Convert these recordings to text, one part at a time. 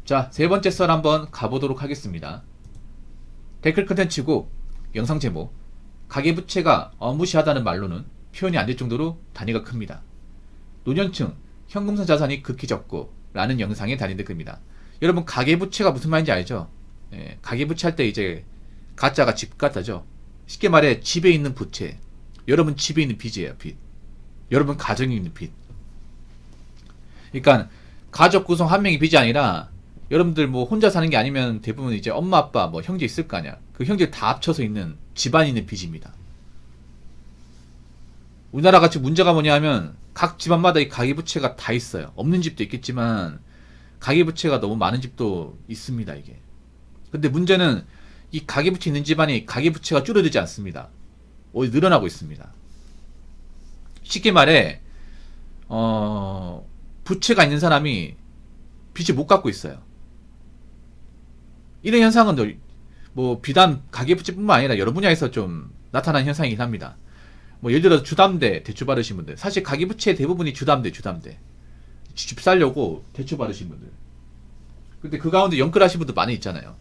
자, 세 번째 썰 한번 가보도록 하겠습니다. 댓글 컨텐츠고 영상 제목, 가계부채가 어무시하다는 말로는 표현이 안 될 정도로 단위가 큽니다. 노년층 현금성 자산이 극히 적고 라는 영상의 단위 댓글입니다. 여러분, 가계부채가 무슨 말인지 알죠? 가계부채 할 때 이제 가짜가 집 같다죠. 쉽게 말해 집에 있는 부채, 여러분 집에 있는 빚이에요. 빚. 여러분 가정에 있는 빚. 그러니까 가족 구성 한 명이 빚이 아니라 여러분들 뭐 혼자 사는 게 아니면 대부분 이제 엄마 아빠 뭐 형제 있을 거 아니야. 그 형제 다 합쳐서 있는 집안에 있는 빚입니다. 우리나라 같이 문제가 뭐냐 하면 각 집안마다 이 가계부채가 다 있어요. 없는 집도 있겠지만 가계부채가 너무 많은 집도 있습니다, 이게. 근데 문제는 이 가계부채 있는 집안이 가계부채가 줄어들지 않습니다. 오히려 늘어나고 있습니다. 쉽게 말해 부채가 있는 사람이 빚을 못 갚고 있어요. 이런 현상은 뭐 비단 가계부채뿐만 아니라 여러 분야에서 좀 나타나는 현상이긴 합니다. 뭐 예를 들어서 주담대 대출 받으신 분들, 사실 가계부채 대부분이 주담대 집 살려고 대출 받으신 분들. 근데 그 가운데 연끌하신 분들 많이 있잖아요.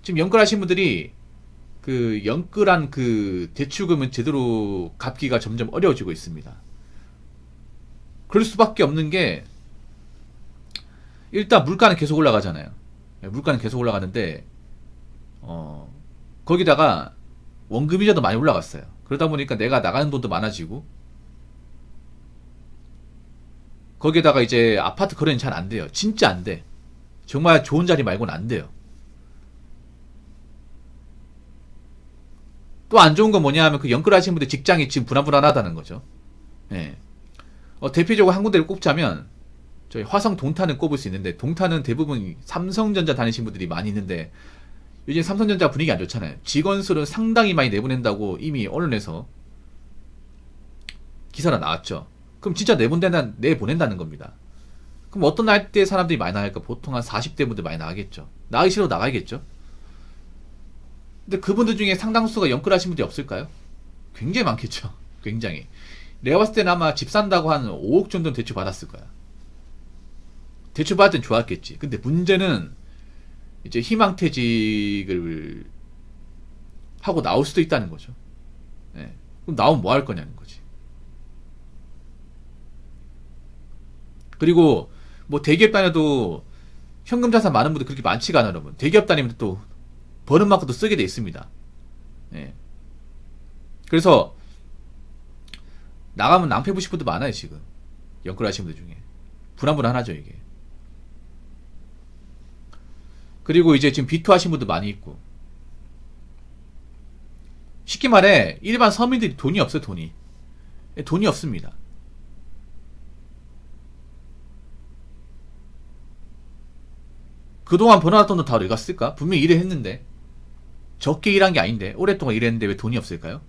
지금 연끌하신 분들이 그 연끌한 그 대출금은 제대로 갚기가 점점 어려워지고 있습니다. 그럴 수밖에 없는 게, 일단 물가는 계속 올라가잖아요. 물가는 계속 올라가는데 거기다가 원금이자도 많이 올라갔어요. 그러다 보니까 내가 나가는 돈도 많아지고, 거기에다가 이제 아파트 거래는 잘 안 돼요. 진짜 안 돼. 정말 좋은 자리 말고는 안 돼요. 또 안 좋은 건 뭐냐 하면 그 연끌하시는 분들 직장이 지금 불안불안하다는 거죠. 예. 대표적으로 한 군데를 꼽자면 저희 화성 동탄을 꼽을 수 있는데, 동탄은 대부분 삼성전자 다니신 분들이 많이 있는데 요즘 삼성전자 분위기 안 좋잖아요. 직원 수를 상당히 많이 내보낸다고 이미 언론에서 기사가 나왔죠. 그럼 진짜 내보낸다는 겁니다. 그럼 어떤 나이대 사람들이 많이 나갈까? 보통 한 40대 분들 많이 나가겠죠. 나가기 싫어 나가야겠죠. 근데 그분들 중에 상당수가 연끌하신 분들이 없을까요? 굉장히 많겠죠. 굉장히. 내가 봤을 때는 아마 집 산다고 한 5억 정도는 대출 받았을 거야. 대출 받을 땐 좋았겠지. 근데 문제는 이제 희망퇴직을 하고 나올 수도 있다는 거죠. 예. 그럼 나오면 뭐 할 거냐는 거지. 그리고 뭐 대기업 다녀도 현금 자산 많은 분들 그렇게 많지가 않아요, 여러분. 대기업 다니면 또 버는 만큼 또 쓰게 돼 있습니다. 예. 그래서 나가면 낭패 보실 분도 많아요, 지금. 연끌하신 분들 중에. 불안불안하죠, 이게. 그리고 이제 지금 비투하신 분도 많이 있고. 쉽게 말해 일반 서민들이 돈이 없어요. 돈이 없습니다. 그동안 벌어놨던 돈 다 어디 갔을까? 분명히 일을 했는데, 적게 일한 게 아닌데 오랫동안 일했는데 왜 돈이 없을까요?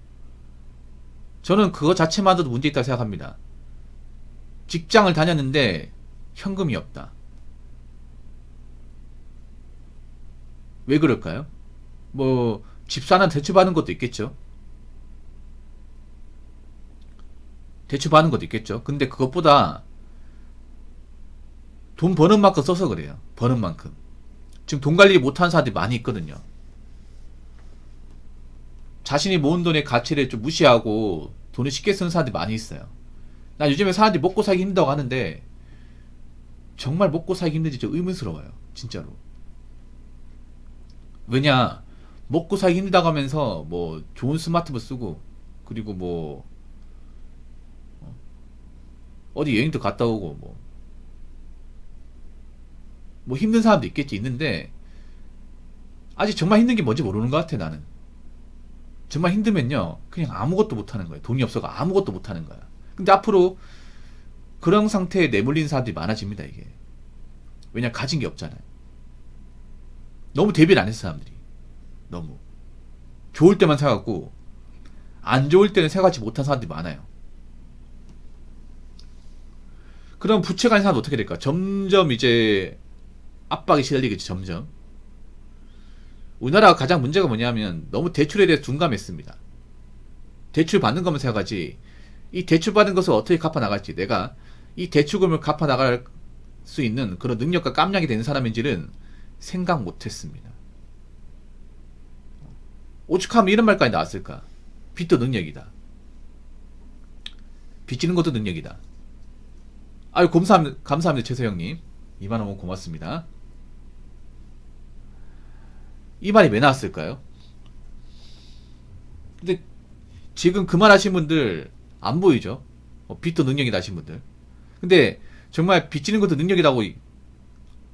저는 그거 자체만으로도 문제 있다고 생각합니다. 직장을 다녔는데 현금이 없다. 왜 그럴까요? 뭐 집사는 대출 받는 것도 있겠죠. 대출 받는 것도 있겠죠. 근데 그것보다 돈 버는 만큼 써서 그래요. 버는 만큼. 지금 돈 관리 못하는 사람들이 많이 있거든요. 자신이 모은 돈의 가치를 좀 무시하고 돈을 쉽게 쓰는 사람들이 많이 있어요. 나 요즘에 사람들이 먹고 살기 힘들다고 하는데 정말 먹고 살기 힘든지 좀 의문스러워요. 진짜로. 왜냐, 먹고 살기 힘들다고 하면서 뭐 좋은 스마트폰 쓰고, 그리고 뭐 어디 여행도 갔다 오고, 뭐 힘든 사람도 있는데 아직 정말 힘든 게 뭔지 모르는 것 같아. 나는 정말 힘들면요 그냥 아무것도 못하는 거예요. 돈이 없어가 아무것도 못하는 거야. 근데 앞으로 그런 상태에 내몰린 사람들이 많아집니다. 이게 왜냐, 가진 게 없잖아요. 너무 대비를 안 해서 사람들이 너무 좋을 때만 생각하고 안 좋을 때는 생각하지 못한 사람들이 많아요. 그럼 부채가 있는 사람은 어떻게 될까? 점점 이제 압박이 시달리겠지. 점점. 우리나라가 가장 문제가 뭐냐면 너무 대출에 대해 둔감했습니다. 대출 받는 것만 생각하지 이 대출 받은 것을 어떻게 갚아 나갈지, 내가 이 대출금을 갚아 나갈 수 있는 그런 능력과 깜냥이 되는 사람인지는 생각 못했습니다. 오죽하면 이런 말까지 나왔을까? 빚도 능력이다. 빚지는 것도 능력이다. 아유, 감사합니다, 최서영님. 2만원 고맙습니다. 이 말이 왜 나왔을까요? 근데 지금 그 말 하신 분들 안 보이죠? 빚도 능력이다 하신 분들. 근데 정말 빚지는 것도 능력이라고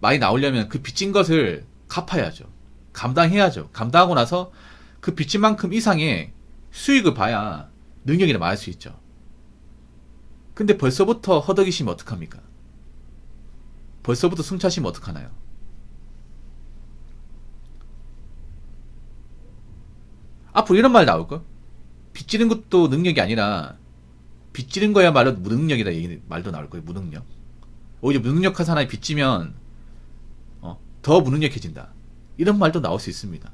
많이 나오려면 그 빚진 것을 갚아야죠. 감당해야죠. 감당하고 나서 그 빚진 만큼 이상의 수익을 봐야 능력이라 말할 수 있죠. 근데 벌써부터 허덕이시면 어떡합니까? 벌써부터 숨차시면 어떡하나요? 앞으로 이런 말 나올걸? 빚지는 것도 능력이 아니라 빚지는 거야말로 무능력이다 이 말도 나올 거예요. 무능력. 오히려 무능력한 사람이 빚지면 더 무능력해진다. 이런 말도 나올 수 있습니다.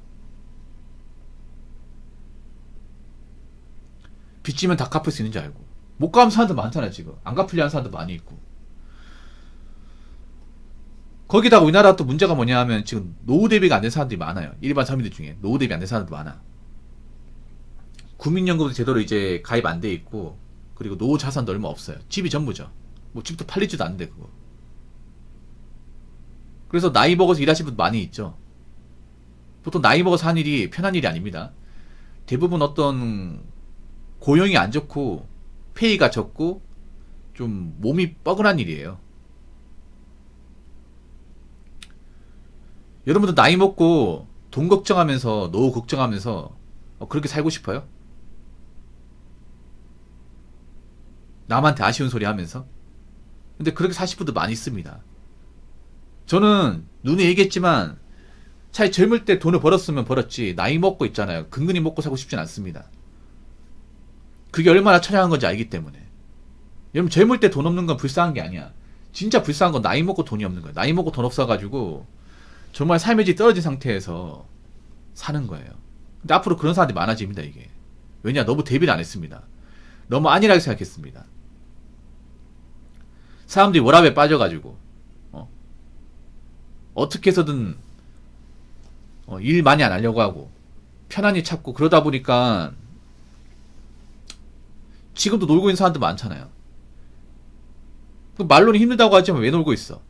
빚지면 다 갚을 수 있는 줄 알고. 못 갚는 사람도 많잖아요. 지금 안 갚으려 하는 사람도 많이 있고. 거기다가 우리나라 또 문제가 뭐냐 하면 지금 노후 대비가 안 된 사람들이 많아요. 일반 서민들 중에 노후 대비 안 된 사람도 많아. 국민연금도 제대로 이제 가입 안 돼 있고, 그리고 노후 자산도 얼마 없어요. 집이 전부죠. 뭐 집도 팔리지도 않는데 그거. 그래서 나이 먹어서 일하시는 분 많이 있죠. 보통 나이 먹어서 하는 일이 편한 일이 아닙니다. 대부분 어떤 고용이 안 좋고 페이가 적고 좀 몸이 뻐근한 일이에요. 여러분도 나이 먹고 돈 걱정하면서 노후 걱정하면서 그렇게 살고 싶어요? 남한테 아쉬운 소리 하면서? 근데 그렇게 사실 분도 많이 있습니다. 저는 눈에 얘기했지만 차라리 젊을 때 돈을 벌었으면 벌었지 나이 먹고 있잖아요. 근근히 먹고 살고 싶진 않습니다. 그게 얼마나 처량한 건지 알기 때문에. 여러분 젊을 때 돈 없는 건 불쌍한 게 아니야. 진짜 불쌍한 건 나이 먹고 돈이 없는 거야. 나이 먹고 돈 없어가지고 정말 삶의 질이 떨어진 상태에서 사는 거예요. 근데 앞으로 그런 사람들이 많아집니다. 이게. 왜냐? 너무 대비를 안 했습니다. 너무 안일하게 생각했습니다. 사람들이 워라밸에 빠져가지고 어떻게 해서든 일 많이 안 하려고 하고 편안히 찾고 그러다 보니까 지금도 놀고 있는 사람도 많잖아요. 말로는 힘들다고 하지만 왜 놀고 있어?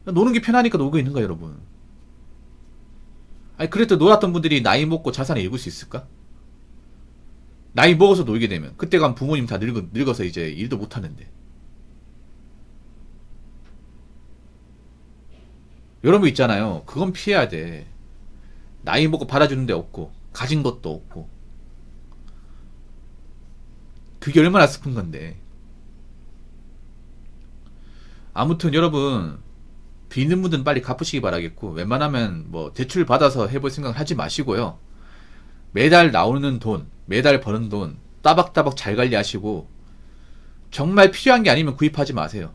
노는 게 편하니까 놀고 있는 거야, 여러분. 아니 그래도 놀았던 분들이 나이 먹고 자산을 읽을 수 있을까? 나이 먹어서 놀게 되면 그때 가면 부모님 다 늙어서 이제 일도 못 하는데. 여러분 있잖아요. 그건 피해야 돼. 나이 먹고 받아주는 데 없고 가진 것도 없고 그게 얼마나 슬픈 건데. 아무튼 여러분 빚는 분들은 빨리 갚으시기 바라겠고, 웬만하면 뭐 대출 받아서 해볼 생각을 하지 마시고요. 매달 나오는 돈, 매달 버는 돈 따박따박 잘 관리하시고, 정말 필요한 게 아니면 구입하지 마세요.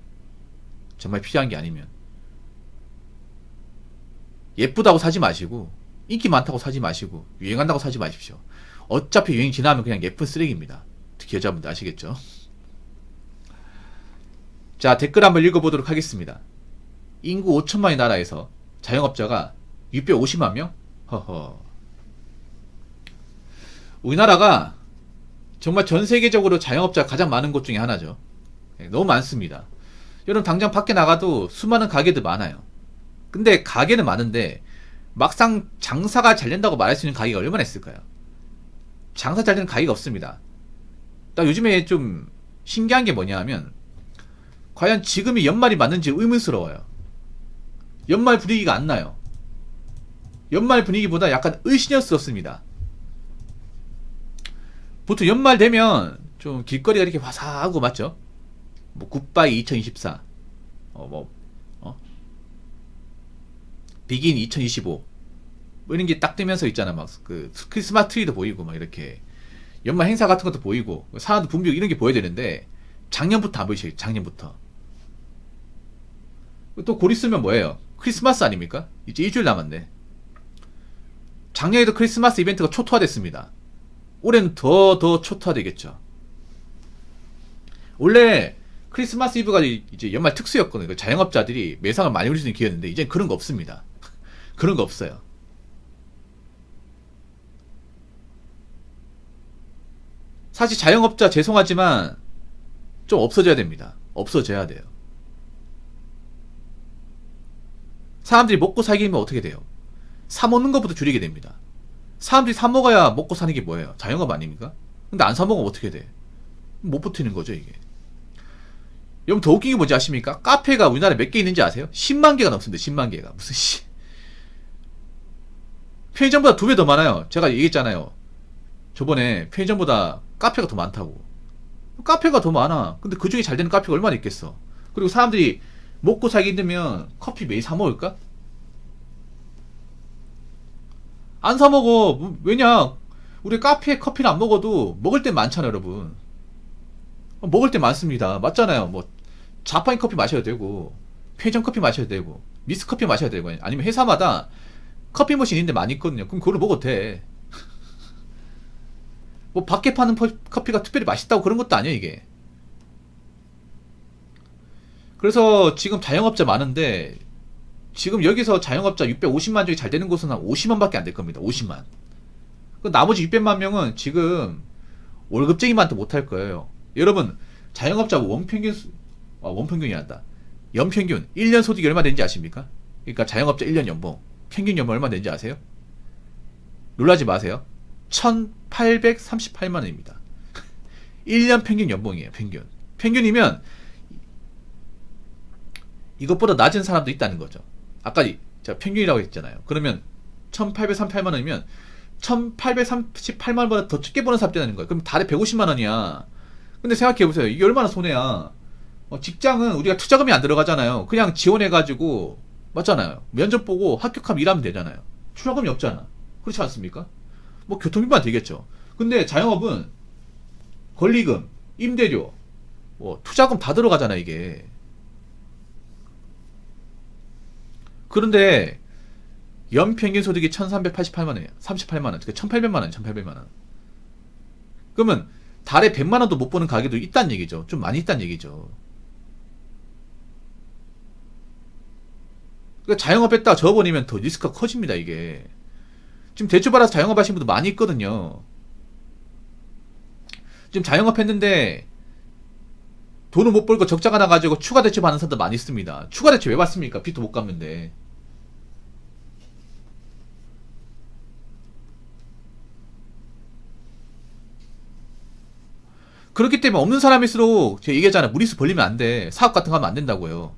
정말 필요한 게 아니면. 예쁘다고 사지 마시고, 인기 많다고 사지 마시고, 유행한다고 사지 마십시오. 어차피 유행 지나면 그냥 예쁜 쓰레기입니다. 특히 여자분들 아시겠죠? 자, 댓글 한번 읽어보도록 하겠습니다. 인구 5천만의 나라에서 자영업자가 650만 명? 허허. 우리나라가 정말 전 세계적으로 자영업자가 가장 많은 곳 중에 하나죠. 너무 많습니다. 여러분 당장 밖에 나가도 수많은 가게들 많아요. 근데 가게는 많은데 막상 장사가 잘 된다고 말할 수 있는 가게가 얼마나 있을까요? 장사 잘 되는 가게가 없습니다. 나 요즘에 좀 신기한 게 뭐냐 하면, 과연 지금이 연말이 맞는지 의문스러워요. 연말 분위기가 안 나요. 연말 분위기보다 약간 을씨년스럽습니다. 보통 연말 되면 좀 길거리가 이렇게 화사하고 맞죠? 뭐 굿바이 2024, 비긴 2025, 뭐 이런 게 딱 뜨면서 있잖아. 막 그 크리스마스 트리도 보이고 막 이렇게 연말 행사 같은 것도 보이고 사람들 분비고 이런 게 보여야 되는데 작년부터 안 보이시죠? 작년부터. 또 곧 있으면 뭐예요? 크리스마스 아닙니까? 이제 일주일 남았네. 작년에도 크리스마스 이벤트가 초토화됐습니다. 올해는 더 초토화되겠죠. 원래 크리스마스 이브가 이제 연말 특수였거든요. 자영업자들이 매상을 많이 올릴 수 있는 기회였는데 이제 그런 거 없습니다. 그런 거 없어요. 사실 자영업자 죄송하지만 좀 없어져야 됩니다. 없어져야 돼요. 사람들이 먹고 살기면 어떻게 돼요? 사 먹는 것부터 줄이게 됩니다. 사람들이 사 먹어야 먹고 사는 게 뭐예요? 자영업 아닙니까? 근데 안 사 먹으면 어떻게 돼? 못 버티는 거죠, 이게. 여러분 더 웃긴 게 뭔지 아십니까? 카페가 우리나라에 몇 개 있는지 아세요? 10만 개가 넘습니다. 10만 개가. 무슨 씨. 편의점보다 2배 더 많아요. 제가 얘기했잖아요. 저번에 편의점보다 카페가 더 많다고. 카페가 더 많아. 근데 그 중에 잘 되는 카페가 얼마나 있겠어. 그리고 사람들이 먹고 살기 힘들면 커피 매일 사 먹을까? 안 사 먹어. 왜냐? 우리 카페에 커피를 안 먹어도 먹을 때 많잖아요, 여러분. 먹을 때 많습니다. 맞잖아요. 뭐 자파인 커피 마셔야 되고 편의점 커피 마셔야 되고 미스 커피 마셔야 되고 아니면 회사마다 커피 머신 있는데 많이 있거든요. 그럼 그걸로 먹어도 돼. 뭐 밖에 파는 커피가 특별히 맛있다고 그런 것도 아니에요, 이게. 그래서 지금 자영업자 많은데 지금 여기서 자영업자 650만 중에 잘 되는 곳은 한 50만밖에 안 될 겁니다. 50만. 그 나머지 600만 명은 지금 월급쟁이만도 못할 거예요. 여러분 자영업자 원평균이란다. 연평균 1년 소득이 얼마 되는지 아십니까? 그러니까 자영업자 1년 연봉 평균 연봉 얼마 되는지 아세요? 놀라지 마세요. 1838만 원입니다. 1년 평균 연봉이에요. 평균이면 이것보다 낮은 사람도 있다는 거죠. 아까 제가 평균이라고 했잖아요. 그러면 1838만 원이면 1838만 원보다 더 적게 버는 사람이 되는 거예요. 그럼 달에 150만 원이야. 근데 생각해보세요. 이게 얼마나 손해야. 직장은 우리가 투자금이 안 들어가잖아요. 그냥 지원해가지고 맞잖아요. 면접 보고 합격하면 일하면 되잖아요. 투자금이 없잖아. 그렇지 않습니까? 뭐 교통비만 되겠죠. 근데 자영업은 권리금, 임대료, 뭐 투자금 다 들어가잖아 이게. 그런데 연평균 소득이 1388만 원이에요. 38만 원. 그러니까 1800만 원, 1800만 원. 그러면 달에 100만 원도 못 버는 가게도 있다는 얘기죠. 좀 많이 있다는 얘기죠. 그러니까 자영업 했다가 접어버리면 더 리스크가 커집니다, 이게. 지금 대출 받아서 자영업 하신 분도 많이 있거든요. 지금 자영업 했는데 돈을 못 벌고 적자가 나가지고 추가 대출 받는 사람도 많이 있습니다. 추가 대출 왜 받습니까? 빚도 못 갚는데. 그렇기 때문에 없는 사람일수록 제가 얘기했잖아요. 무리수 벌리면 안 돼. 사업 같은 거 하면 안 된다고요.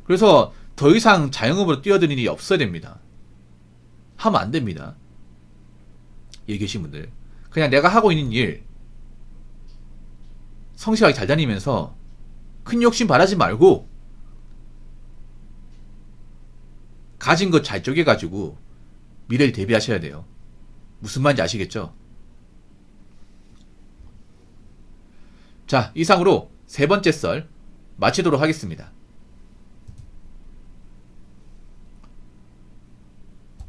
그래서 더 이상 자영업으로 뛰어드는 일이 없어야 됩니다. 하면 안 됩니다. 여기 계신 분들. 그냥 내가 하고 있는 일 성실하게 잘 다니면서 큰 욕심 바라지 말고 가진 것 잘 쪼개가지고 미래를 대비하셔야 돼요. 무슨 말인지 아시겠죠? 자, 이상으로 세 번째 썰 마치도록 하겠습니다.